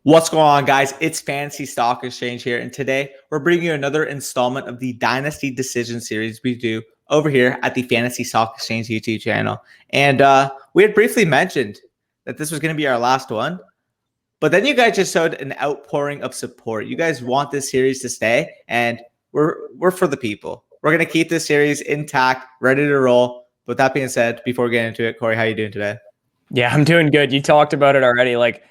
What's going on, guys? It's Fantasy Stock Exchange here, and today we're bringing you another installment of the Dynasty Decision Series we do over here at the Fantasy Stock Exchange YouTube channel. And we had briefly mentioned that this was going to be our last one, but then you guys just showed an outpouring of support. You guys want this series to stay, and we're for the people. We're going to keep this series intact, ready to roll. With that being said, before we get into it, Corey, how you doing today? Yeah, I'm doing good. You talked about it already. Like,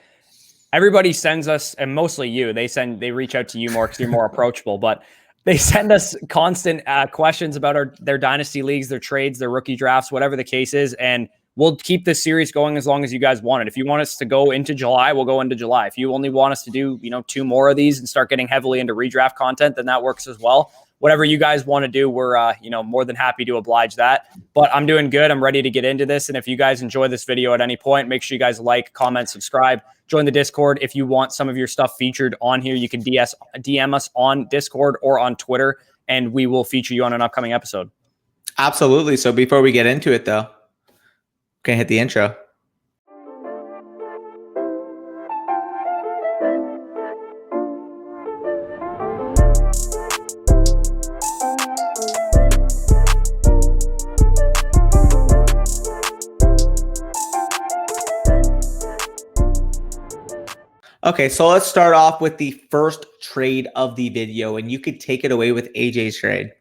everybody sends us, and mostly you, they reach out to you more because you're more approachable, but they send us constant questions about their dynasty leagues, their trades, their rookie drafts, whatever the case is. And we'll keep this series going as long as you guys want it. If you want us to go into July, we'll go into July. If you only want us to do, 2 more of these and start getting heavily into redraft content, then that works as well. Whatever you guys want to do, we're more than happy to oblige that. But I'm doing good. I'm ready to get into this. And if you guys enjoy this video at any point, make sure you guys like, comment, subscribe, join the Discord. If you want some of your stuff featured on here, you can DM us on Discord or on Twitter, and we will feature you on an upcoming episode. Absolutely. So before we get into it, though, can I hit the intro? Okay, so let's start off with the first trade of the video, and you could take it away with AJ's trade.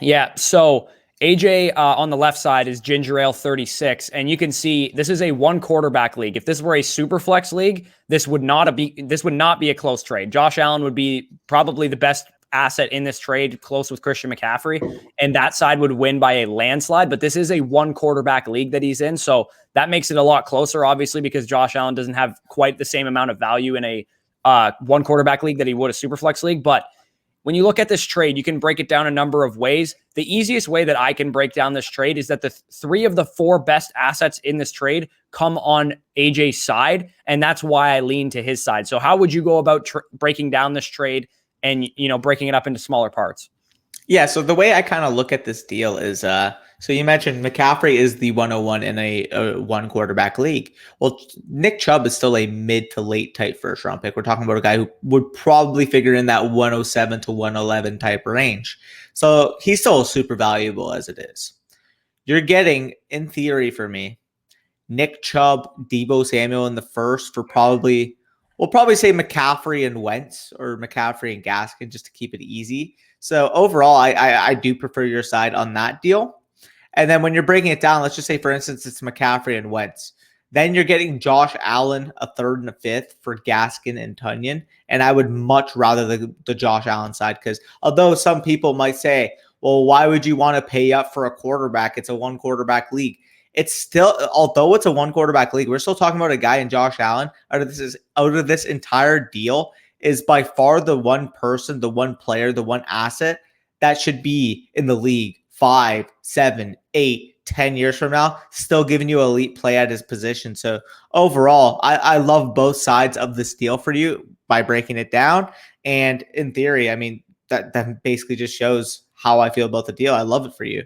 Yeah, so AJ on the left side is Ginger Ale 36, and you can see this is a 1 quarterback league. If this were a super flex league, this would not be a close trade. Josh Allen would be probably the best asset in this trade, close with Christian McCaffrey, and that side would win by a landslide. But this is a 1 quarterback league that he's in, so that makes it a lot closer, obviously, because Josh Allen doesn't have quite the same amount of value in a 1 quarterback league that he would a super flex league. But when you look at this trade, you can break it down a number of ways. The easiest way that I can break down this trade is that the 3 of the 4 best assets in this trade come on AJ's side, and that's why I lean to his side. So how would you go about breaking down this trade and breaking it up into smaller parts? Yeah, so the way I kind of look at this deal is, so you mentioned McCaffrey is the 101 in a 1 quarterback league. Well, Nick Chubb is still a mid to late type first round pick. We're talking about a guy who would probably figure in that 107 to 111 type range. So he's still super valuable as it is. You're getting, in theory for me, Nick Chubb, Deebo Samuel in the first for probably, we'll probably say McCaffrey and Wentz, or McCaffrey and Gaskin, just to keep it easy. So overall, I do prefer your side on that deal. And then when you're breaking it down, let's just say, for instance, it's McCaffrey and Wentz. Then you're getting Josh Allen, a 3rd and a 5th for Gaskin and Tunyon. And I would much rather the Josh Allen side, because although some people might say, well, why would you want to pay up for a quarterback? It's a 1 quarterback league. It's still, although it's a 1 quarterback league, we're still talking about a guy in Josh Allen out of this entire deal is by far the one person, the one player, the one asset that should be in the league 5, 7, 8, 10 years from now, still giving you elite play at his position. So overall, I love both sides of this deal for you by breaking it down. And in theory, I mean, that basically just shows how I feel about the deal. I love it for you.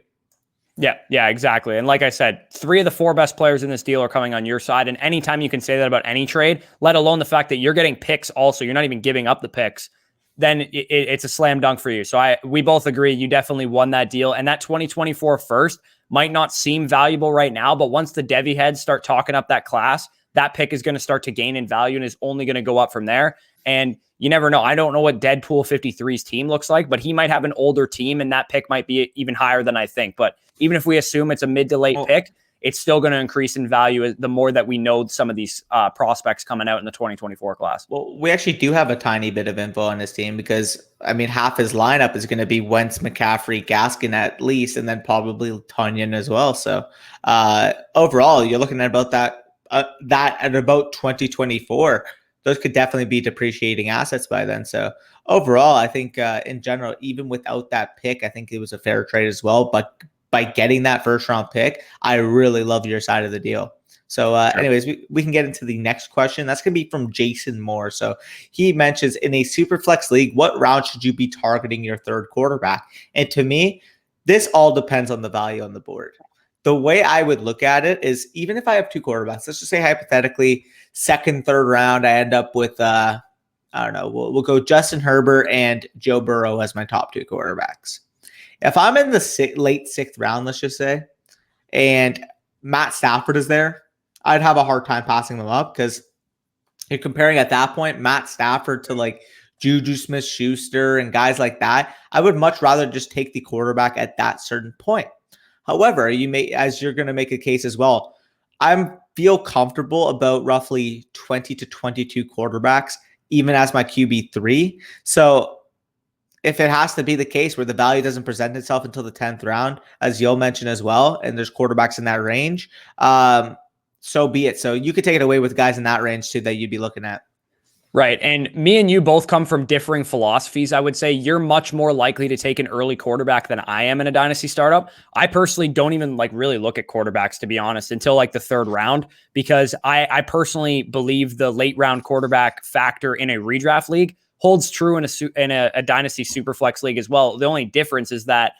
Yeah, exactly. And like I said, 3 of the 4 best players in this deal are coming on your side. And anytime you can say that about any trade, let alone the fact that you're getting picks also, you're not even giving up the picks, then it's a slam dunk for you. So we both agree you definitely won that deal. And that 2024 first might not seem valuable right now, but once the Devy heads start talking up that class, that pick is going to start to gain in value and is only going to go up from there. And you never know. I don't know what Deadpool 53's team looks like, but he might have an older team and that pick might be even higher than I think. But even if we assume it's a mid to late pick, it's still going to increase in value the more that we know some of these prospects coming out in the 2024 class. Well, we actually do have a tiny bit of info on his team because, I mean, half his lineup is going to be Wentz, McCaffrey, Gaskin at least, and then probably Tunyon as well. So overall, you're looking at about that at about 2024. Those could definitely be depreciating assets by then. So overall, I think in general, even without that pick, I think it was a fair trade as well. But by getting that first round pick, I really love your side of the deal. So anyways, we can get into the next question. That's going to be from Jason Moore. So he mentions, in a super flex league, what round should you be targeting your 3rd quarterback? And to me, this all depends on the value on the board. The way I would look at it is, even if I have 2 quarterbacks, let's just say hypothetically, second, third round, I end up with I don't know. We'll go Justin Herbert and Joe Burrow as my top 2 quarterbacks. If I'm in the late 6th round, let's just say, and Matt Stafford is there, I'd have a hard time passing them up because you're comparing at that point Matt Stafford to like Juju Smith-Schuster and guys like that. I would much rather just take the quarterback at that certain point. However, as you're going to make a case as well, I feel comfortable about roughly 20 to 22 quarterbacks, even as my QB3. So if it has to be the case where the value doesn't present itself until the 10th round, as Yo mentioned as well, and there's quarterbacks in that range, so be it. So you could take it away with guys in that range too that you'd be looking at. Right. And me and you both come from differing philosophies. I would say you're much more likely to take an early quarterback than I am in a dynasty startup. I personally don't even like really look at quarterbacks, to be honest, until like the 3rd round, because I personally believe the late round quarterback factor in a redraft league holds true in a dynasty superflex league as well. The only difference is that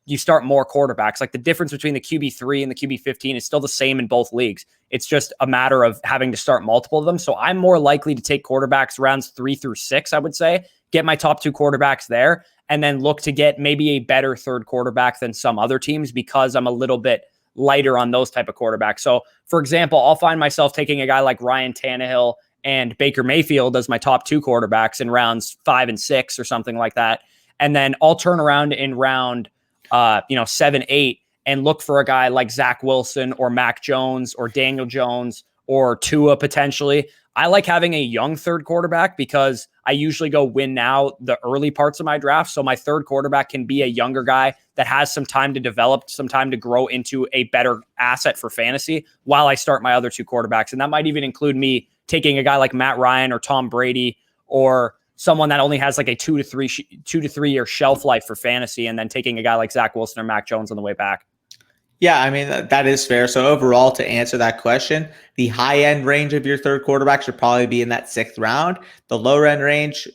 you start more quarterbacks. Like the difference between the QB3 and the QB15 is still the same in both leagues. It's just a matter of having to start multiple of them. So I'm more likely to take quarterbacks rounds 3 through 6, I would say, get my top 2 quarterbacks there, and then look to get maybe a better 3rd quarterback than some other teams because I'm a little bit lighter on those type of quarterbacks. So for example, I'll find myself taking a guy like Ryan Tannehill and Baker Mayfield as my top 2 quarterbacks in rounds 5 and 6 or something like that. And then I'll turn around in round 7, 8 and look for a guy like Zach Wilson or Mac Jones or Daniel Jones or Tua potentially. I like having a young 3rd quarterback because I usually go win now the early parts of my draft. So my 3rd quarterback can be a younger guy that has some time to develop, some time to grow into a better asset for fantasy while I start my other 2 quarterbacks. And that might even include me taking a guy like Matt Ryan or Tom Brady or someone that only has like a 2 to 3 year shelf life for fantasy, and then taking a guy like Zach Wilson or Mac Jones on the way back. Yeah, I mean, that is fair. So overall, to answer that question, the high end range of your 3rd quarterback should probably be in that 6th round. The lower end range,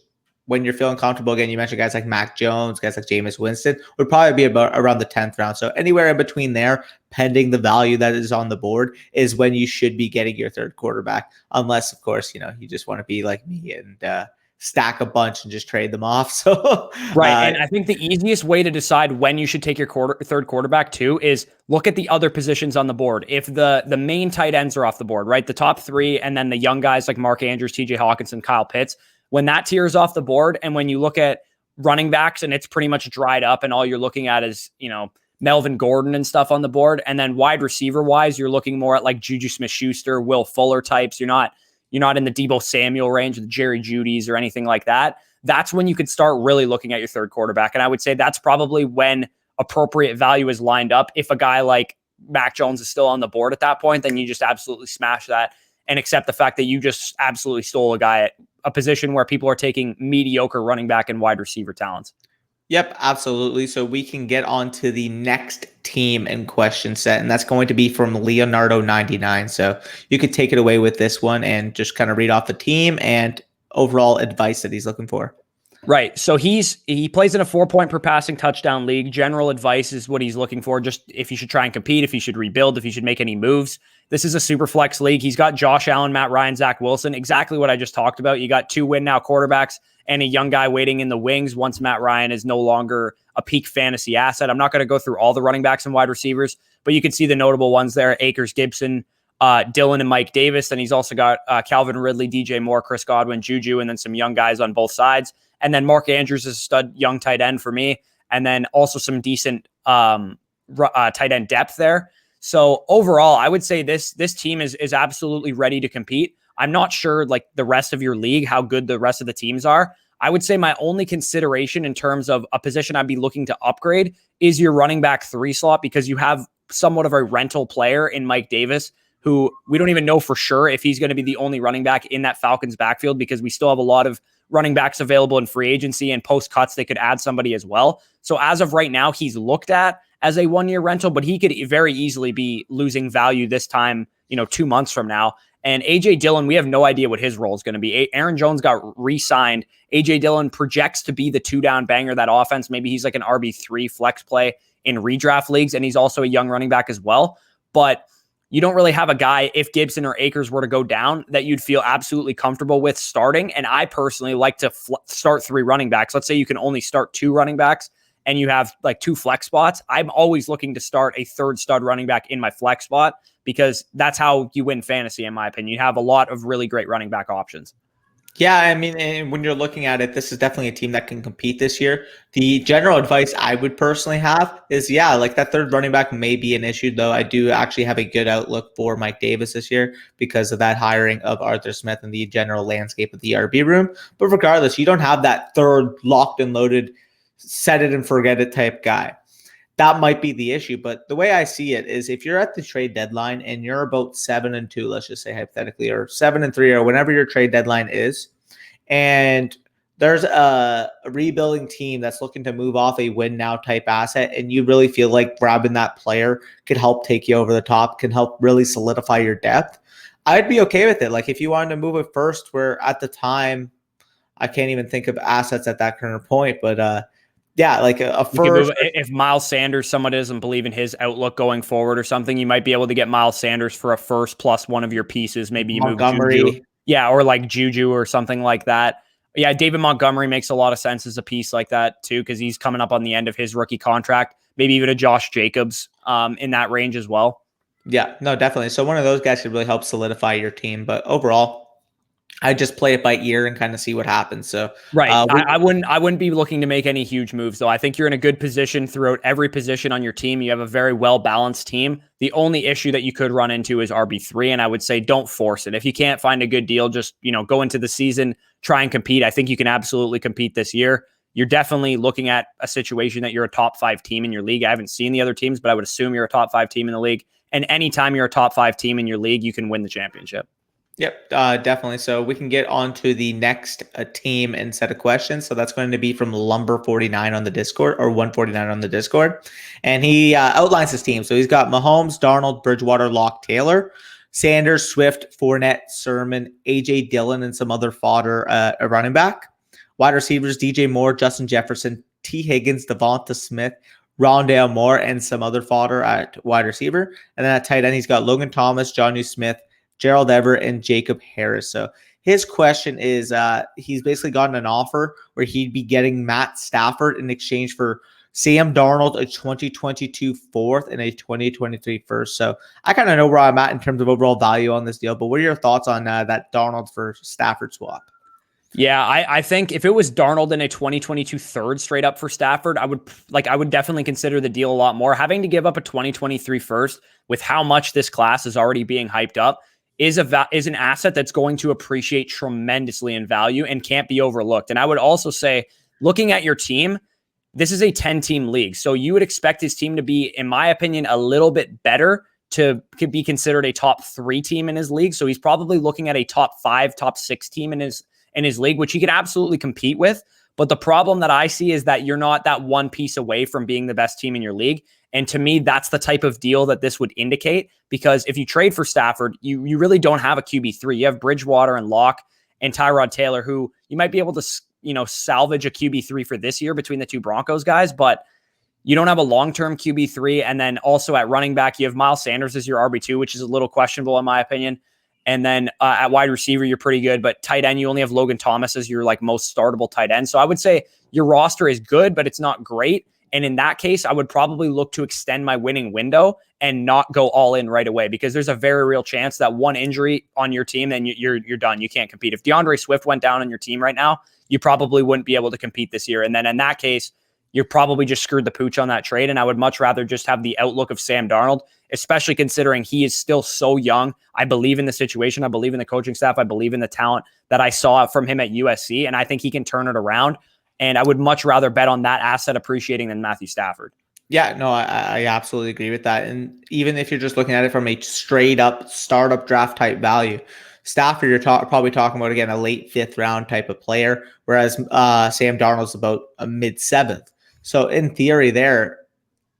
when you're feeling comfortable, again, you mentioned guys like Mac Jones, guys like Jameis Winston, would probably be about around the 10th round. So anywhere in between there, pending the value that is on the board, is when you should be getting your 3rd quarterback. Unless, of course, you just want to be like me and stack a bunch and just trade them off. So right. And I think the easiest way to decide when you should take your 3rd quarterback too is look at the other positions on the board. If the main tight ends are off the board, right? The top 3, and then the young guys like Mark Andrews, TJ Hawkinson, Kyle Pitts, when that tier is off the board, and when you look at running backs and it's pretty much dried up and all you're looking at is, Melvin Gordon and stuff on the board. And then wide receiver wise, you're looking more at like Juju Smith-Schuster, Will Fuller types. You're not in the Deebo Samuel range, the Jerry Jeudy's or anything like that. That's when you could start really looking at your 3rd quarterback. And I would say that's probably when appropriate value is lined up. If a guy like Mac Jones is still on the board at that point, then you just absolutely smash that and accept the fact that you just absolutely stole a guy at a position where people are taking mediocre running back and wide receiver talents. Yep, absolutely. So we can get on to the next team in question set, and that's going to be from Leonardo 99. So you could take it away with this one and just kind of read off the team and overall advice that he's looking for. Right. So he plays in a 4-point per passing touchdown league. General advice is what he's looking for. Just if he should try and compete, if he should rebuild, if he should make any moves. This is a super flex league. He's got Josh Allen, Matt Ryan, Zach Wilson. Exactly what I just talked about. You got 2 win now quarterbacks and a young guy waiting in the wings once Matt Ryan is no longer a peak fantasy asset. I'm not going to go through all the running backs and wide receivers, but you can see the notable ones there. Akers, Gibson, Dylan and Mike Davis. And he's also got Calvin Ridley, DJ Moore, Chris Godwin, Juju, and then some young guys on both sides. And then Mark Andrews is a stud young tight end for me. And then also some decent tight end depth there. So overall, I would say this team is absolutely ready to compete. I'm not sure like the rest of your league, how good the rest of the teams are. I would say my only consideration in terms of a position I'd be looking to upgrade is your running back 3 slot, because you have somewhat of a rental player in Mike Davis, who we don't even know for sure if he's going to be the only running back in that Falcons backfield, because we still have a lot of running backs available in free agency, and post cuts, they could add somebody as well. So as of right now, he's looked at as a 1-year rental, but he could very easily be losing value this time, 2 months from now. And AJ Dillon, we have no idea what his role is going to be. Aaron Jones got re-signed. AJ Dillon projects to be the 2-down banger of that offense. Maybe he's like an RB3 flex play in redraft leagues, and he's also a young running back as well. But you don't really have a guy, if Gibson or Akers were to go down, that you'd feel absolutely comfortable with starting. And I personally like to start 3 running backs. Let's say you can only start 2 running backs and you have like 2 flex spots. I'm always looking to start a third stud running back in my flex spot because that's how you win fantasy, in my opinion. You have a lot of really great running back options. Yeah, I mean, and when you're looking at it, this is definitely a team that can compete this year. The general advice I would personally have is, yeah, like that third running back may be an issue, though. I do actually have a good outlook for Mike Davis this year because of that hiring of Arthur Smith and the general landscape of the RB room. But regardless, you don't have that third locked and loaded, set it and forget it type guy. That might be the issue. But the way I see it is if you're at the trade deadline and you're about 7-2, let's just say hypothetically, or 7-3, or whenever your trade deadline is, and there's a rebuilding team that's looking to move off a win now type asset, and you really feel like grabbing that player could help take you over the top, can help really solidify your depth, I'd be okay with it. Like if you wanted to move it first, where at the time, I can't even think of assets at that current point, but yeah, like a first. If Miles Sanders, someone doesn't believe in his outlook going forward or something, you might be able to get Miles Sanders for a first plus one of your pieces. Maybe you Montgomery. move Juju. Yeah, or like Juju or something like that. Yeah, David Montgomery makes a lot of sense as a piece like that too, because he's coming up on the end of his rookie contract. Maybe even a Josh Jacobs in that range as well. Yeah, no, definitely. So one of those guys could really help solidify your team. But overall, I just play it by ear and kind of see what happens. So right, I wouldn't be looking to make any huge moves though. I think you're in a good position throughout every position on your team. You have a very well balanced team. The only issue that you could run into is RB3, and I would say don't force it. If you can't find a good deal, just go into the season, try and compete. I think you can absolutely compete this year. You're definitely looking at a situation that you're a top 5 team in your league. I haven't seen the other teams, but I would assume you're a top 5 team in the league. And anytime you're a top 5 team in your league, you can win the championship. Yep, definitely. So we can get on to the next team and set of questions. So that's going to be from Lumber 49 on the Discord, or 149 on the Discord. And he outlines his team. So he's got Mahomes, Darnold, Bridgewater, Locke, Taylor, Sanders, Swift, Fournette, Sermon, A.J. Dillon, and some other fodder a running back. Wide receivers, DJ Moore, Justin Jefferson, T. Higgins, Devonta Smith, Rondale Moore, and some other fodder at wide receiver. And then at tight end, he's got Logan Thomas, Jonnu Smith, Gerald Everett, and Jacob Harris. So his question is, he's basically gotten an offer where he'd be getting Matt Stafford in exchange for Sam Darnold, a 2022 fourth and a 2023 first. So I kind of know where I'm at in terms of overall value on this deal, but what are your thoughts on that Darnold for Stafford swap? Yeah, I think if it was Darnold in a 2022 third straight up for Stafford, I would definitely consider the deal a lot more. Having to give up a 2023 first with how much this class is already being hyped up is an asset that's going to appreciate tremendously in value and can't be overlooked. And I would also say, looking at your team, this is a 10-team league. So you would expect his team to be, in my opinion, a little bit better to be considered a top 3 team in his league. So he's probably looking at a top 5, top 6 team in his league, which he could absolutely compete with. But the problem that I see is that you're not that one piece away from being the best team in your league. And to me, that's the type of deal that this would indicate, because if you trade for Stafford, you really don't have a QB3. You have Bridgewater and Locke and Tyrod Taylor, who you might be able to, salvage a QB3 for this year between the 2 Broncos guys, but you don't have a long-term QB3. And then also at running back, you have Miles Sanders as your RB2, which is a little questionable in my opinion. And then at wide receiver, you're pretty good, but tight end, you only have Logan Thomas as your most startable tight end. So I would say your roster is good, but it's not great. And in that case, I would probably look to extend my winning window and not go all in right away, because there's a very real chance that one injury on your team, then you're done. You can't compete. If DeAndre Swift went down on your team right now, you probably wouldn't be able to compete this year. And then in that case, you're probably just screwed the pooch on that trade. And I would much rather just have the outlook of Sam Darnold, especially considering he is still so young. I believe in the situation. I believe in the coaching staff. I believe in the talent that I saw from him at USC. And I think he can turn it around. And I would much rather bet on that asset appreciating than Matthew Stafford. Yeah, no, I absolutely agree with that. And even if you're just looking at it from a straight up startup draft type value, Stafford, you're probably talking about, again, a late 5th round type of player, whereas Sam Darnold's about a mid 7th. So in theory there,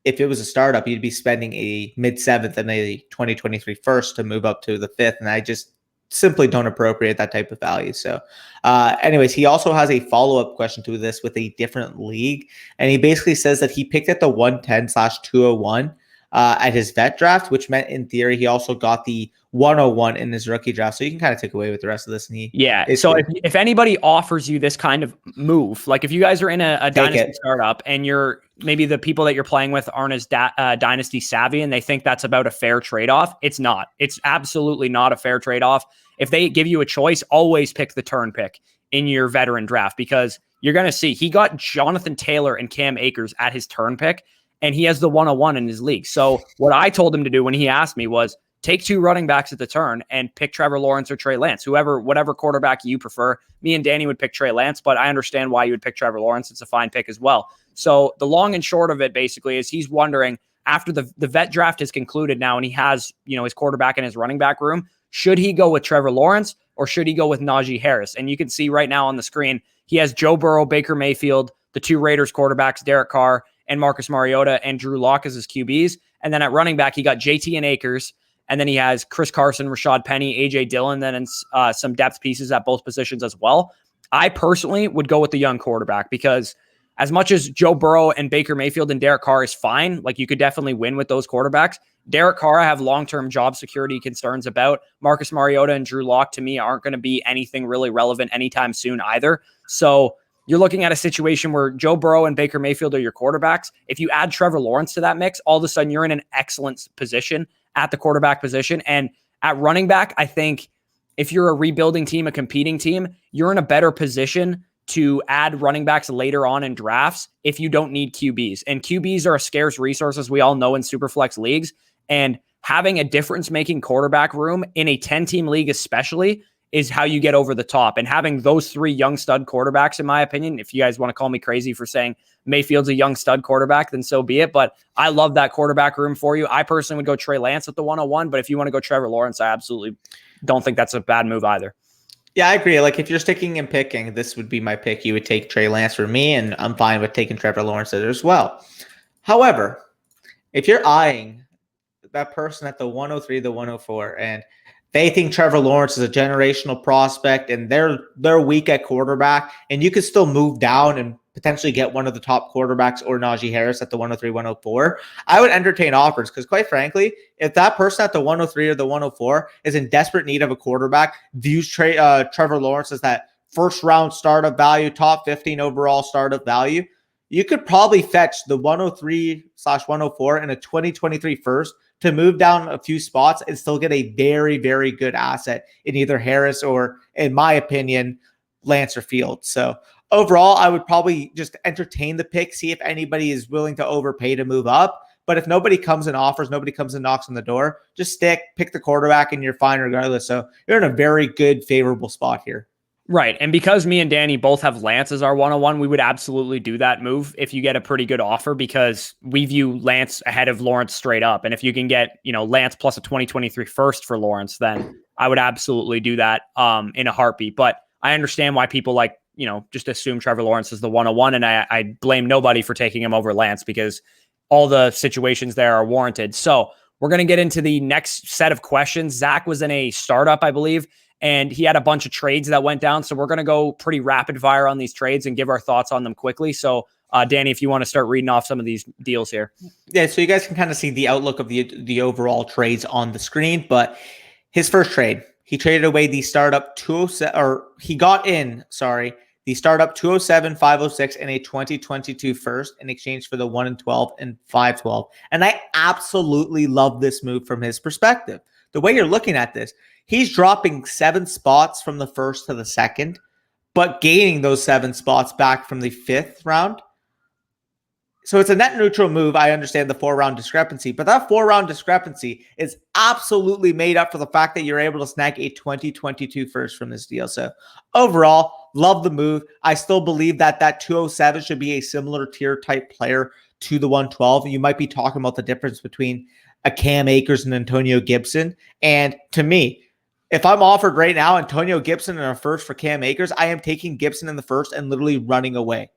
if it was a startup, you'd be spending a mid 7th and a 2023 first to move up to the 5th. And I just simply don't appropriate that type of value. So anyways, he also has a follow-up question to this with a different league. And he basically says that he picked at the 110/201 at his vet draft, which meant in theory he also got the 101 in his rookie draft. So you can kind of take away with the rest of this. And So if anybody offers you this kind of move, like if you guys are in a Dynasty startup and you're maybe the people that you're playing with aren't as Dynasty savvy and they think that's about a fair trade-off, it's not. It's absolutely not a fair trade-off. If they give you a choice, always pick the turn pick in your veteran draft, because you're going to see he got Jonathan Taylor and Cam Akers at his turn pick, and he has the 101 in his league. So what I told him to do when he asked me was take 2 running backs at the turn and pick Trevor Lawrence or Trey Lance, whatever quarterback you prefer. Me and Danny would pick Trey Lance, but I understand why you would pick Trevor Lawrence. It's a fine pick as well. So the long and short of it basically is he's wondering, after the vet draft is concluded now and he has, his quarterback in his running back room, should he go with Trevor Lawrence or should he go with Najee Harris? And you can see right now on the screen, he has Joe Burrow, Baker Mayfield, the 2 Raiders quarterbacks, Derek Carr and Marcus Mariota, and Drew Lock as his QBs. And then at running back, he got JT and Akers. And then he has Chris Carson, Rashad Penny, AJ Dillon, then some depth pieces at both positions as well. I personally would go with the young quarterback, because as much as Joe Burrow and Baker Mayfield and Derek Carr is fine, like you could definitely win with those quarterbacks, Derek Carr I have long-term job security concerns about. Marcus Mariota and Drew Lock to me aren't going to be anything really relevant anytime soon either. So you're looking at a situation where Joe Burrow and Baker Mayfield are your quarterbacks. If you add Trevor Lawrence to that mix, all of a sudden you're in an excellent position at the quarterback position. And at running back, I think if you're a rebuilding team, a competing team, you're in a better position to add running backs later on in drafts if you don't need QBs. And QBs are a scarce resource, as we all know, in Superflex leagues. And having a difference-making quarterback room in a 10-team league especially is how you get over the top. And having those 3 young stud quarterbacks, in my opinion, if you guys want to call me crazy for saying Mayfield's a young stud quarterback, then so be it. But I love that quarterback room for you. I personally would go Trey Lance at the 101, but if you want to go Trevor Lawrence, I absolutely don't think that's a bad move either. Yeah, I agree. Like if you're sticking and picking, this would be my pick. You would take Trey Lance for me, and I'm fine with taking Trevor Lawrence as well. However, if you're eyeing that person at the 103, the 104, and they think Trevor Lawrence is a generational prospect and they're weak at quarterback, and you could still move down and potentially get one of the top quarterbacks or Najee Harris at the 103, 104, I would entertain offers, because quite frankly, if that person at the 103 or the 104 is in desperate need of a quarterback, views Trevor Lawrence as that first round startup value, top 15 overall startup value, you could probably fetch the 103/104 in a 2023 first to move down a few spots and still get a very, very good asset in either Harris or, in my opinion, Lance or Fields. So overall, I would probably just entertain the pick, see if anybody is willing to overpay to move up. But if nobody comes and offers, nobody comes and knocks on the door, just pick the quarterback, and you're fine regardless. So you're in a very good, favorable spot here. Right. And because me and Danny both have Lance as our 101, we would absolutely do that move if you get a pretty good offer, because we view Lance ahead of Lawrence straight up. And if you can get, Lance plus a 2023 first for Lawrence, then I would absolutely do that in a heartbeat. But I understand why people just assume Trevor Lawrence is the 101. And I blame nobody for taking him over Lance, because all the situations there are warranted. So we're going to get into the next set of questions. Zach was in a startup, I believe, and he had a bunch of trades that went down. So we're going to go pretty rapid fire on these trades and give our thoughts on them quickly. So Danny, if you want to start reading off some of these deals here. Yeah, so you guys can kind of see the outlook of the overall trades on the screen. But his first trade, he traded away the startup 207, or he got in, sorry, the startup 207, 506, and a 2022 first in exchange for the 1 and 12 and 512. And I absolutely love this move from his perspective. The way you're looking at this, he's dropping 7 spots from the first to the second, but gaining those 7 spots back from the 5th round. So it's a net neutral move. I understand the 4-round discrepancy, but that 4-round discrepancy is absolutely made up for the fact that you're able to snag a 2022 first from this deal. So overall, love the move. I still believe that 207 should be a similar tier type player to the 112. You might be talking about the difference between a Cam Akers and Antonio Gibson. And to me, if I'm offered right now Antonio Gibson and a first for Cam Akers, I am taking Gibson in the first and literally running away.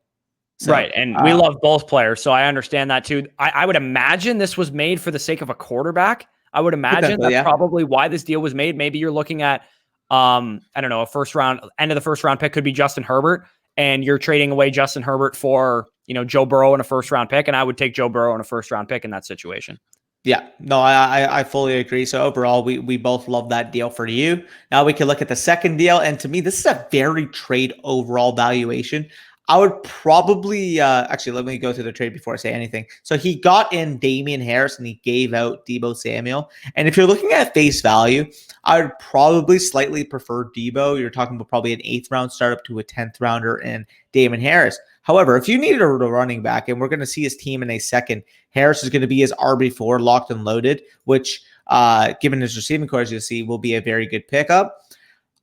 So, right. And we love both players, so I understand that too. I would imagine this was made for the sake of a quarterback. I would imagine that's probably why this deal was made. Maybe you're looking at, I don't know, a first round, end of the first round pick could be Justin Herbert, and you're trading away Justin Herbert for, Joe Burrow and a first round pick. And I would take Joe Burrow and a first round pick in that situation. Yeah, no, I fully agree. So overall, we both love that deal for you. Now we can look at the second deal, and to me, this is a very trade overall valuation. I would probably actually let me go through the trade before I say anything. So he got in Damian Harris and he gave out Debo Samuel. And if you're looking at face value, I would probably slightly prefer Debo. You're talking about probably an 8th round startup to a 10th rounder in Damian Harris. However, if you needed a running back, and we're going to see his team in a second, Harris is going to be his RB4 locked and loaded, which, given his receiving core, as you'll see, will be a very good pickup.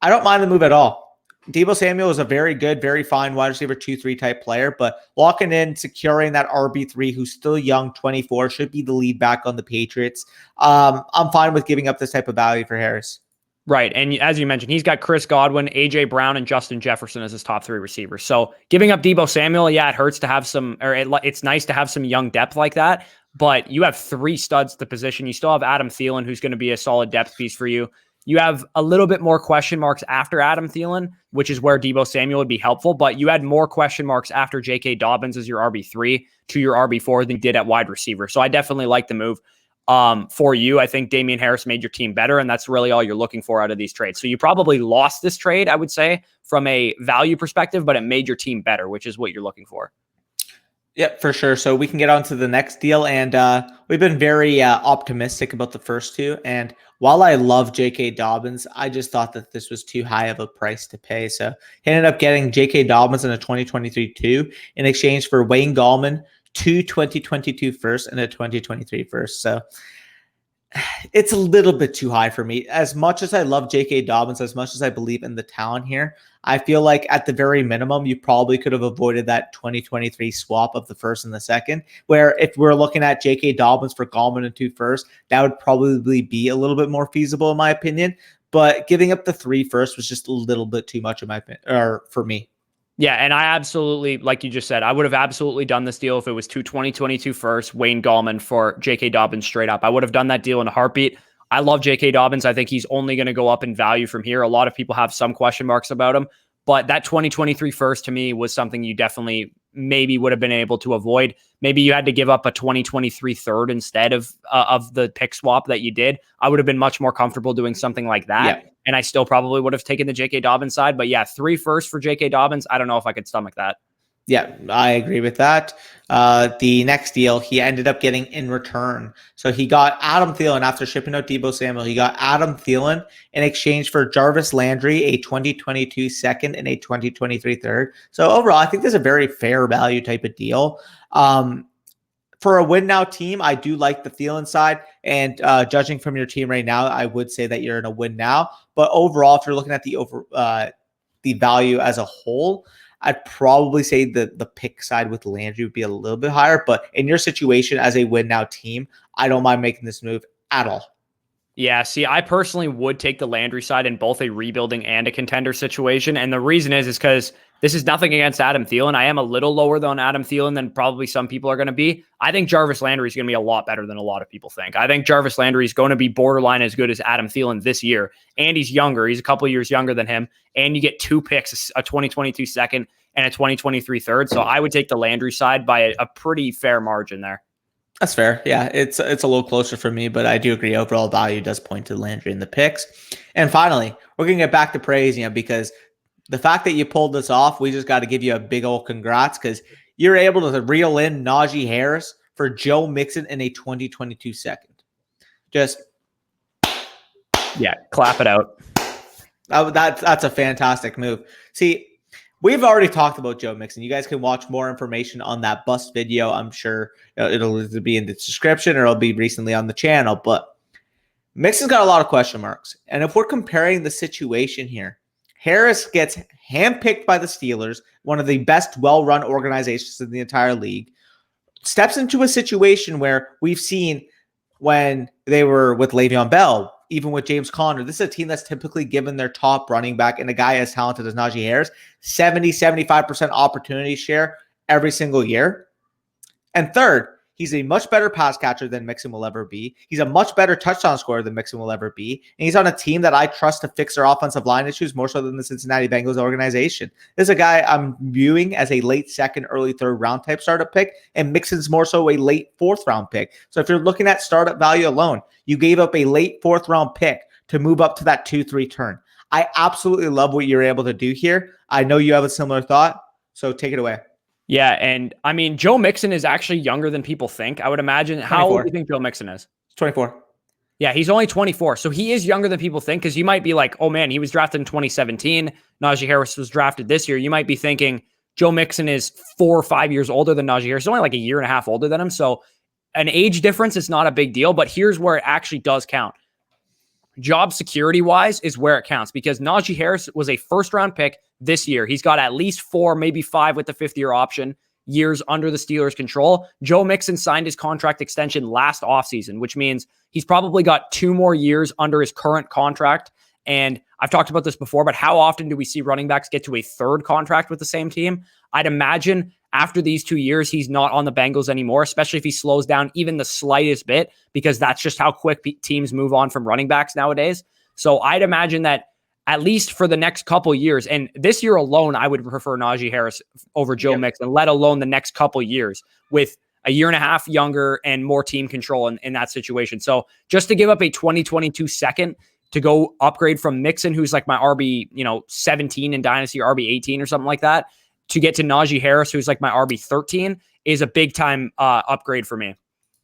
I don't mind the move at all. Debo Samuel is a very good, very fine wide receiver 2-3 type player, but locking in, securing that RB3, who's still young, 24, should be the lead back on the Patriots. I'm fine with giving up this type of value for Harris. Right. And as you mentioned, he's got Chris Godwin, A.J. Brown, and Justin Jefferson as his top 3 receivers. So giving up Debo Samuel, yeah, it hurts to have some, or it's nice to have some young depth like that. But you have 3 studs at the position. You still have Adam Thielen, who's going to be a solid depth piece for you. You have a little bit more question marks after Adam Thielen, which is where Debo Samuel would be helpful. But you had more question marks after J.K. Dobbins as your RB3 to your RB4 than you did at wide receiver. So I definitely like the move. For you, I think Damian Harris made your team better, and that's really all you're looking for out of these trades. So you probably lost this trade, I would say, from a value perspective, but it made your team better, which is what you're looking for. Yep, for sure. So we can get on to the next deal. And we've been very optimistic about the first 2. And while I love J.K. Dobbins, I just thought that this was too high of a price to pay. So he ended up getting J.K. Dobbins in a 2023 2 in exchange for Wayne Gallman, 2 2022 first and a 2023 first. So it's a little bit too high for me. As much as I love J.K. Dobbins, as much as I believe in the talent here, I feel like at the very minimum, you probably could have avoided that 2023 swap of the first and the second, where if we're looking at J.K. Dobbins for Gallman and 2 first, that would probably be a little bit more feasible in my opinion. But giving up the 3 first was just a little bit too much in my opinion, or for me. Yeah, and I absolutely, like you just said, I would have absolutely done this deal if it was 2022 first, Wayne Gallman for J.K. Dobbins straight up. I would have done that deal in a heartbeat. I love J.K. Dobbins. I think he's only going to go up in value from here. A lot of people have some question marks about him, but that 2023 first to me was something you definitely maybe would have been able to avoid. Maybe you had to give up a 2023 third instead of the pick swap that you did. I would have been much more comfortable doing something like that. Yeah. And I still probably would have taken the J.K. Dobbins side. But yeah, 3 firsts for J.K. Dobbins. I don't know if I could stomach that. Yeah, I agree with that. The next deal he ended up getting in return. So he got Adam Thielen after shipping out Debo Samuel. He got Adam Thielen in exchange for Jarvis Landry, a 2022 second and a 2023 third. So overall, I think this is a very fair value type of deal. For a win now team, I do like the Thielen side. And judging from your team right now, I would say that you're in a win now. But overall, if you're looking at the value as a whole, I'd probably say the pick side with Landry would be a little bit higher. But in your situation as a win now team, I don't mind making this move at all. Yeah, see, I personally would take the Landry side in both a rebuilding and a contender situation. And the reason is because this is nothing against Adam Thielen. I am a little lower on Adam Thielen than probably some people are going to be. I think Jarvis Landry is going to be a lot better than a lot of people think. I think Jarvis Landry is going to be borderline as good as Adam Thielen this year. And he's younger. He's a couple of years younger than him. And you get 2 picks, a 2022 second and a 2023 third. So I would take the Landry side by a pretty fair margin there. That's fair. Yeah, it's a little closer for me, but I do agree overall value does point to Landry in the picks. And finally, we're going to get back to praising you because the fact that you pulled this off, we just got to give you a big old congrats because you're able to reel in Najee Harris for Joe Mixon in a 2022 second. Just yeah, clap it out. That's a fantastic move. See, we've already talked about Joe Mixon. You guys can watch more information on that bust video. I'm sure it'll either be in the description or it'll be recently on the channel. But Mixon's got a lot of question marks. And if we're comparing the situation here, Harris gets handpicked by the Steelers, one of the best well-run organizations in the entire league, steps into a situation where we've seen when they were with Le'Veon Bell, even with James Conner, this is a team that's typically given their top running back and a guy as talented as Najee Harris 70-75% opportunity share every single year. And third, He's a much better pass catcher than Mixon will ever be. He's a much better touchdown scorer than Mixon will ever be. And he's on a team that I trust to fix their offensive line issues more so than the Cincinnati Bengals organization. This is a guy I'm viewing as a late second, early third round type startup pick, and Mixon's more so a late fourth round pick. So if you're looking at startup value alone, you gave up a late fourth round pick to move up to that 2-3 turn. I absolutely love what you're able to do here. I know you have a similar thought, so take it away. Yeah, and I mean, Joe Mixon is actually younger than people think. I would imagine. 24. How old do you think Joe Mixon is? 24. Yeah, he's only 24. So he is younger than people think, because you might be like, oh man, he was drafted in 2017. Najee Harris was drafted this year. You might be thinking Joe Mixon is 4 or 5 years older than Najee Harris. He's only like a year and a half older than him. So an age difference is not a big deal, but here's where it actually does count. Job security wise is where it counts, because Najee Harris was a first round pick this year. He's got at least 4, maybe 5 with the 5th year option years under the Steelers' control. Joe Mixon signed his contract extension last offseason, which means he's probably got 2 more years under his current contract. And I've talked about this before, but how often do we see running backs get to a third contract with the same team? I'd imagine after these 2 years, he's not on the Bengals anymore, especially if he slows down even the slightest bit, because that's just how quick teams move on from running backs nowadays. So I'd imagine that at least for the next couple years, and this year alone, I would prefer Najee Harris over Joe Mixon, let alone the next couple years with a year and a half younger and more team control in that situation. So just to give up a 2022 second to go upgrade from Mixon, who's like my RB, 17 in Dynasty, or RB 18 or something like that, to get to Najee Harris, who's like my RB 13, is a big time upgrade for me.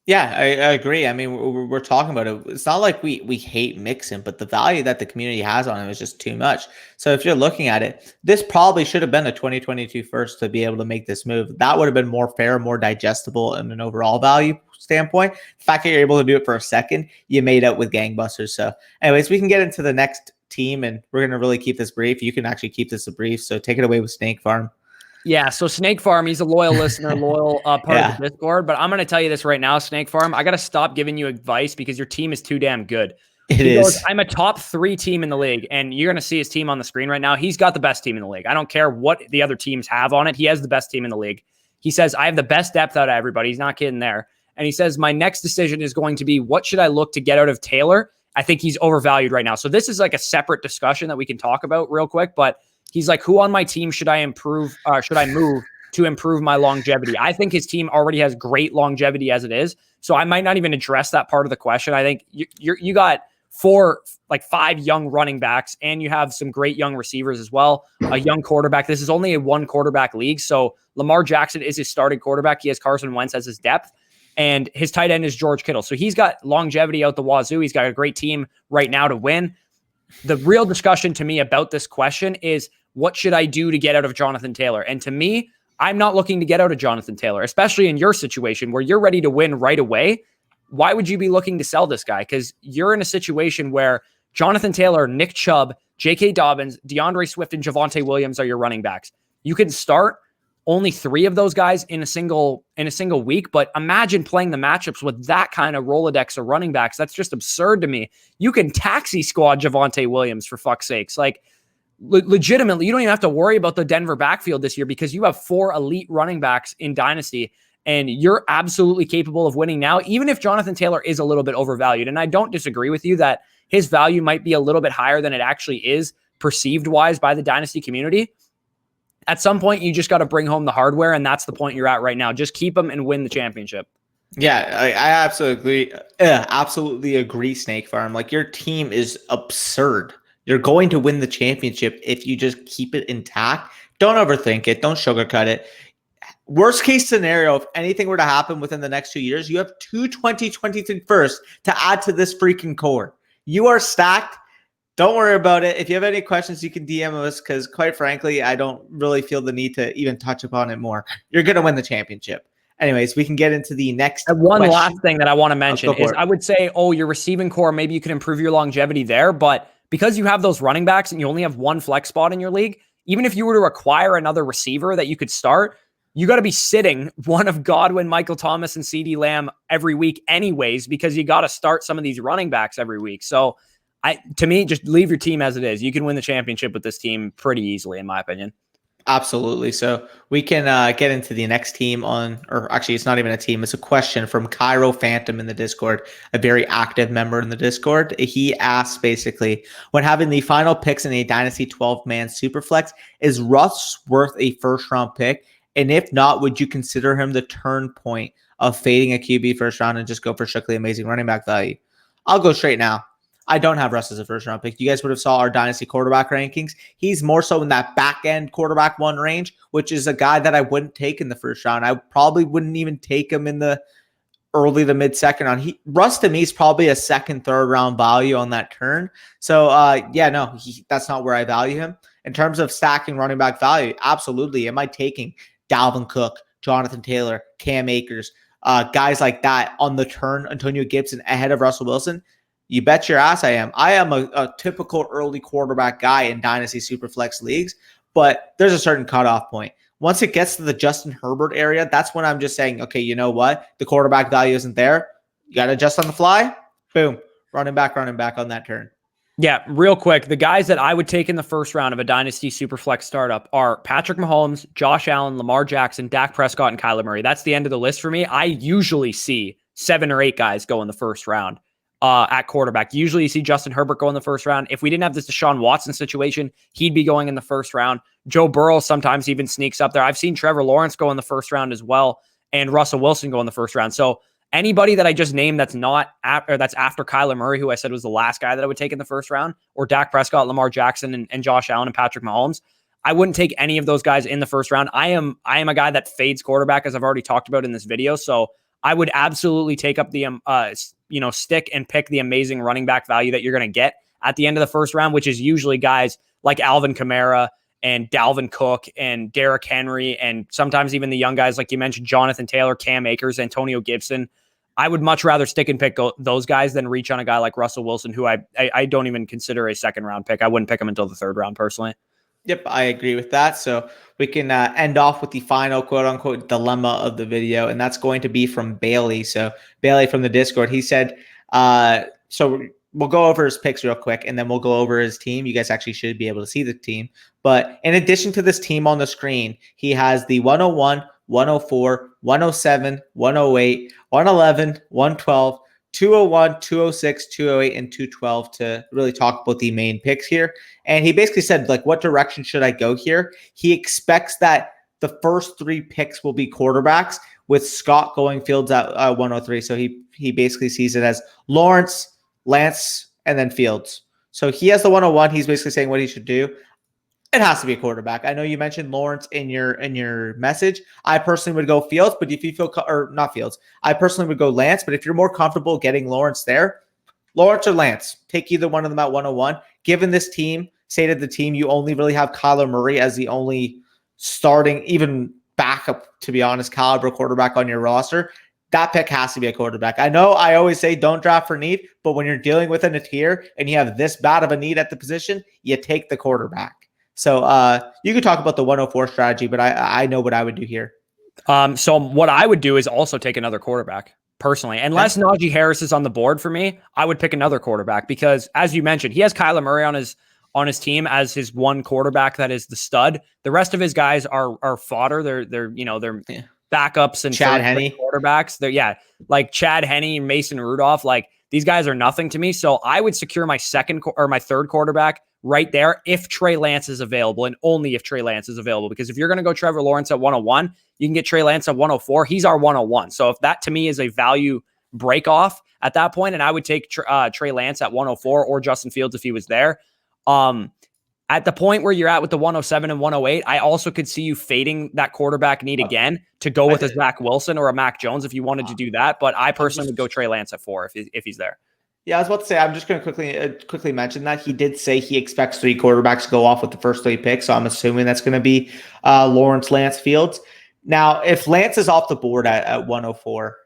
Yeah, I agree. I mean, we're talking about it. It's not like we hate Mixon, but the value that the community has on him is just too much. So if you're looking at it, this probably should have been a 2022 first to be able to make this move. That would have been more fair, more digestible in an overall value standpoint. The fact that you're able to do it for a second, you made out with gangbusters. So anyways, we can get into the next team, and we're going to really keep this brief. You can actually keep this a brief. So take it away with Snakefarm. Yeah, so Snakefarm, he's a loyal listener, loyal part of the Discord. But I'm going to tell you this right now, Snakefarm, I got to stop giving you advice because your team is too damn good. He goes, I'm a top 3 team in the league, and you're going to see his team on the screen right now. He's got the best team in the league. I don't care what the other teams have on it. He has the best team in the league. He says, I have the best depth out of everybody. He's not kidding there. And he says, my next decision is going to be, what should I look to get out of Taylor? I think he's overvalued right now. So this is like a separate discussion that we can talk about real quick, but he's like, who on my team should I improve? Should I move to improve my longevity? I think his team already has great longevity as it is. So I might not even address that part of the question. I think you got 5 young running backs, and you have some great young receivers as well. A young quarterback. This is only a 1 quarterback league. So Lamar Jackson is his starting quarterback. He has Carson Wentz as his depth, and his tight end is George Kittle. So he's got longevity out the wazoo. He's got a great team right now to win. The real discussion to me about this question is, what should I do to get out of Jonathan Taylor? And to me, I'm not looking to get out of Jonathan Taylor, especially in your situation where you're ready to win right away. Why would you be looking to sell this guy? Because you're in a situation where Jonathan Taylor, Nick Chubb, J.K. Dobbins, DeAndre Swift, and Javonte Williams are your running backs. You can start only 3 of those guys in a single week, but imagine playing the matchups with that kind of Rolodex of running backs. That's just absurd to me. You can taxi squad Javonte Williams, for fuck's sakes. Like, legitimately, you don't even have to worry about the Denver backfield this year, because you have 4 elite running backs in Dynasty, and you're absolutely capable of winning now, even if Jonathan Taylor is a little bit overvalued. And I don't disagree with you that his value might be a little bit higher than it actually is perceived wise by the Dynasty community. At some point, you just got to bring home the hardware, and that's the point you're at right now. Just keep him and win the championship. Yeah, I absolutely agree, Snakefarm. Like, your team is absurd. You're going to win the championship if you just keep it intact. Don't overthink it. Don't sugarcoat it. Worst case scenario, if anything were to happen within the next 2 years, you have 2 2023 firsts to add to this freaking core. You are stacked. Don't worry about it. If you have any questions, you can DM us, because quite frankly, I don't really feel the need to even touch upon it more. You're going to win the championship. Anyways, we can get into the next one question. Last thing that I want to mention is, I would say, your receiving core, maybe you can improve your longevity there, but because you have those running backs and you only have 1 flex spot in your league, even if you were to acquire another receiver that you could start, you got to be sitting one of Godwin, Michael Thomas, and CeeDee Lamb every week anyways, because you got to start some of these running backs every week. So to me, just leave your team as it is. You can win the championship with this team pretty easily, in my opinion. Absolutely. So we can get into the next team or actually, it's not even a team. It's a question from Kyrophantom in the Discord, a very active member in the Discord. He asks basically, when having the final picks in a Dynasty 12-man Superflex, is Russ worth a first-round pick? And if not, would you consider him the turn point of fading a QB first round and just go for strictly amazing running back value? I'll go straight now. I don't have Russ as a first round pick. You guys would have saw our dynasty quarterback rankings. He's more so in that back end quarterback one range, which is a guy that I wouldn't take in the first round. I probably wouldn't even take him in the early to mid second round. Russ to me is probably a second, third round value on that turn. So that's not where I value him. In terms of stacking running back value, absolutely. Am I taking Dalvin Cook, Jonathan Taylor, Cam Akers, guys like that on the turn, Antonio Gibson ahead of Russell Wilson? You bet your ass I am. I am a typical early quarterback guy in Dynasty Superflex leagues, but there's a certain cutoff point. Once it gets to the Justin Herbert area, that's when I'm just saying, okay, you know what? The quarterback value isn't there. You got to adjust on the fly. Boom. Running back on that turn. Yeah, real quick. The guys that I would take in the first round of a Dynasty Superflex startup are Patrick Mahomes, Josh Allen, Lamar Jackson, Dak Prescott, and Kyler Murray. That's the end of the list for me. I usually see 7 or 8 guys go in the first round. At quarterback. Usually you see Justin Herbert go in the first round. If we didn't have this Deshaun Watson situation, he'd be going in the first round. Joe Burrow sometimes even sneaks up there. I've seen Trevor Lawrence go in the first round as well, and Russell Wilson go in the first round. So anybody that I just named that's not that's after Kyler Murray, who I said was the last guy that I would take in the first round, or Dak Prescott, Lamar Jackson, and Josh Allen and Patrick Mahomes, I wouldn't take any of those guys in the first round. I am a guy that fades quarterback, as I've already talked about in this video. So I would absolutely take up the stick and pick the amazing running back value that you're going to get at the end of the first round, which is usually guys like Alvin Kamara and Dalvin Cook and Derrick Henry, and sometimes even the young guys like you mentioned, Jonathan Taylor, Cam Akers, Antonio Gibson. I would much rather stick and pick those guys than reach on a guy like Russell Wilson, who I don't even consider a second round pick. I wouldn't pick him until the third round personally. Yep, I agree with that. So we can end off with the final quote unquote dilemma of the video, and that's going to be from Bailey. So Bailey from the Discord, he said, so we'll go over his picks real quick, and then we'll go over his team. You guys actually should be able to see the team. But in addition to this team on the screen, he has the 101, 104, 107, 108, 111, 112, 201, 206, 208, and 212 to really talk about the main picks here. And he basically said, like, what direction should I go here? He expects that the first 3 picks will be quarterbacks, with Scott going Fields at 103. So he basically sees it as Lawrence, Lance, and then Fields. So he has the 101. He's basically saying what he should do. It has to be a quarterback. I know you mentioned Lawrence in your message. I personally would go Fields, but if you feel or not Fields, I personally would go Lance. But if you're more comfortable getting Lawrence there, Lawrence or Lance, take either one of them at 101. Given this team, say to the team, you only really have Kyler Murray as the only starting, even backup, to be honest, caliber quarterback on your roster. That pick has to be a quarterback. I know I always say don't draft for need, but when you're dealing within a tier and you have this bad of a need at the position, you take the quarterback. So you could talk about the 104 strategy, but I know what I would do here. So what I would do is also take another quarterback personally. Unless Najee Harris is on the board for me, I would pick another quarterback because, as you mentioned, he has Kyler Murray on his team as his one quarterback that is the stud. The rest of his guys are fodder. They're backups and Chad Henne quarterbacks. They're like Chad Henne, Mason Rudolph. Like these guys are nothing to me. So I would secure my my third quarterback right there if Trey Lance is available, and only if Trey Lance is available. Because if you're going to go Trevor Lawrence at 101, you can get Trey Lance at 104. He's our 101. So if that to me is a value break off at that point, and I would take Trey Lance at 104 or Justin Fields if he was there. At the point where you're at with the 107 and 108, I also could see you fading that quarterback need again to go with a Zach Wilson or a Mac Jones if you wanted to do that. But I personally would go Trey Lance at 4 if he's there. Yeah, I was about to say, I'm just going to quickly mention that he did say he expects 3 quarterbacks to go off with the first 3 picks. So I'm assuming that's going to be Lawrence, Lance, Fields. Now, if Lance is off the board at 104,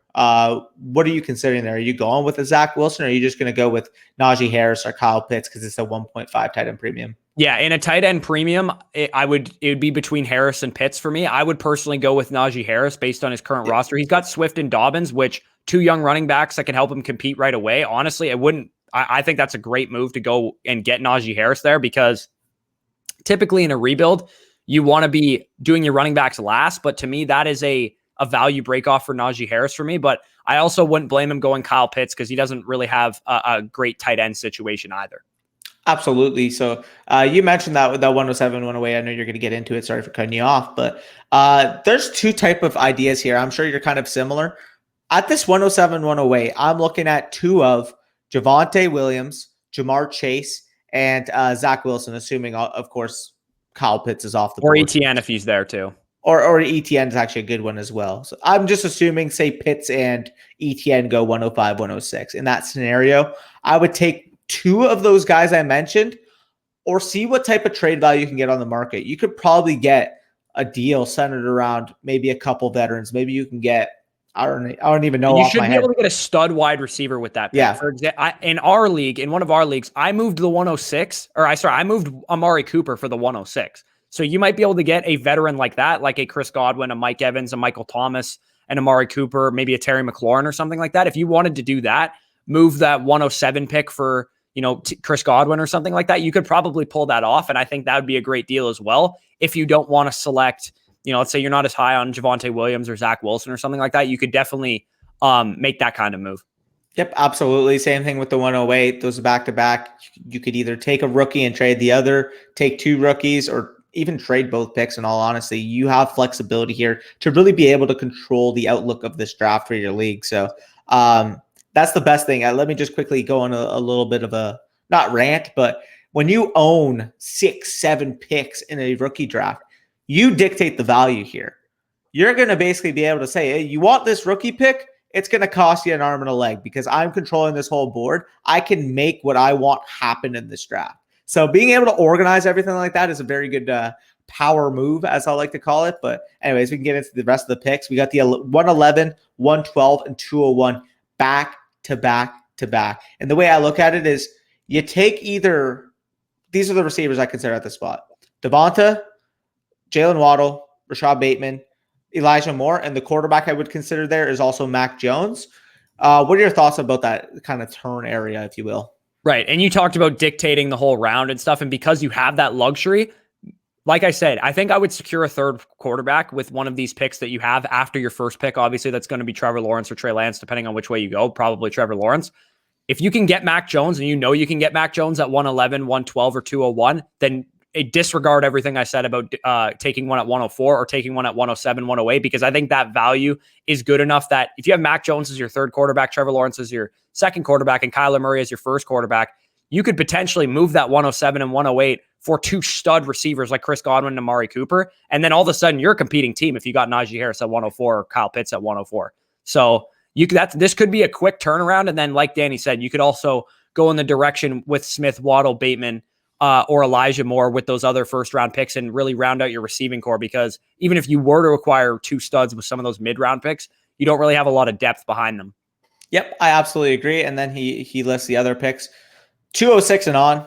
what are you considering there? Are you going with a Zach Wilson, or are you just going to go with Najee Harris or Kyle Pitts because it's a 1.5 tight end premium? Yeah, in a tight end premium, it would be between Harris and Pitts for me. I would personally go with Najee Harris based on his current roster. He's got Swift and Dobbins, which 2 young running backs that can help him compete right away. Honestly, I think that's a great move to go and get Najee Harris there, because typically in a rebuild, you want to be doing your running backs last. But to me, that is a value break off for Najee Harris for me. But I also wouldn't blame him going Kyle Pitts because he doesn't really have a great tight end situation either. Absolutely. So you mentioned that 107, 108. I know you're going to get into it. Sorry for cutting you off, but there's two type of ideas here. I'm sure you're kind of similar. At this 107, 108, I'm looking at two of Javonte Williams, Jamar Chase, and Zach Wilson, assuming, of course, Kyle Pitts is off the board. Or ETN if he's there too. Or ETN is actually a good one as well. So I'm just assuming, say, Pitts and ETN go 105, 106. In that scenario, I would take two of those guys I mentioned, or see what type of trade value you can get on the market. You could probably get a deal centered around maybe a couple veterans. Maybe you can get, I don't even know. You off should my be head. able to get a stud wide receiver with that pick. Yeah. For example, in our league, in one of our leagues, I moved the 106, I moved Amari Cooper for the 106. So you might be able to get a veteran like that, like a Chris Godwin, a Mike Evans, a Michael Thomas, and Amari Cooper, maybe a Terry McLaurin or something like that. If you wanted to do that, move that 107 pick for, Chris Godwin or something like that, you could probably pull that off. And I think that would be a great deal as well. If you don't want to select, let's say you're not as high on Javonte Williams or Zach Wilson or something like that, you could definitely make that kind of move. Yep, absolutely. Same thing with the 108. Those back-to-back. You could either take a rookie and trade the other, take two rookies, or even trade both picks. In all honesty, you have flexibility here to really be able to control the outlook of this draft for your league. So that's the best thing. Let me just quickly go on a little bit of a, not rant, but when you own 6, 7 picks in a rookie draft, you dictate the value here. You're going to basically be able to say, hey, you want this rookie pick? It's going to cost you an arm and a leg because I'm controlling this whole board. I can make what I want happen in this draft. So being able to organize everything like that is a very good power move, as I like to call it. But anyways, we can get into the rest of the picks. We got the 111, 112, and 201 back to back to back. And the way I look at it is you take either, these are the receivers I consider at the spot: Devonta, Jalen Waddle, Rashad Bateman, Elijah Moore, and the quarterback I would consider there is also Mac Jones. What are your thoughts about that kind of turn area, if you will? Right. And you talked about dictating the whole round and stuff. And because you have that luxury, like I said, I think I would secure a third quarterback with one of these picks that you have after your first pick. Obviously, that's going to be Trevor Lawrence or Trey Lance, depending on which way you go. Probably Trevor Lawrence. If you can get Mac Jones, and you can get Mac Jones at 111, 112, or 201, then disregard everything I said about taking one at 104 or taking one at 107, 108, because I think that value is good enough that if you have Mac Jones as your third quarterback, Trevor Lawrence as your second quarterback, and Kyler Murray as your first quarterback, you could potentially move that 107 and 108 for two stud receivers like Chris Godwin and Amari Cooper. And then all of a sudden you're a competing team if you got Najee Harris at 104 or Kyle Pitts at 104. So this could be a quick turnaround. And then like Danny said, you could also go in the direction with Smith, Waddle, Bateman, or Elijah Moore with those other first round picks and really round out your receiving core, because even if you were to acquire two studs with some of those mid round picks, you don't really have a lot of depth behind them. Yep, I absolutely agree. And then he lists the other picks, 206 and on.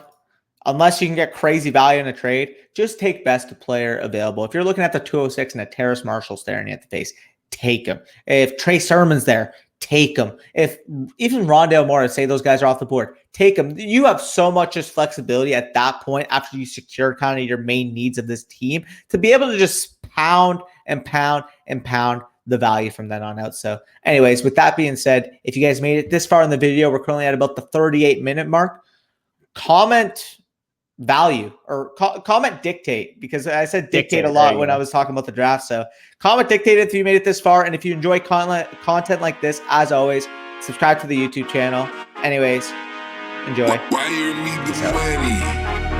Unless you can get crazy value in a trade, just take best player available. If you're looking at the 206 and a Terrace Marshall staring you at the face, take him. If Trey Sermon's there, take him. If even Rondale Moore, say those guys are off the board, take them. You have so much just flexibility at that point after you secure kind of your main needs of this team to be able to just pound and pound and pound the value from then on out. So anyways, with that being said, if you guys made it this far in the video, we're currently at about the 38-minute mark. Comment value or comment dictate, because I said dictate a lot when I was talking about the draft. So comment dictate if you made it this far. And if you enjoy content like this, as always, subscribe to the YouTube channel. Anyways, enjoy. Why you need the money?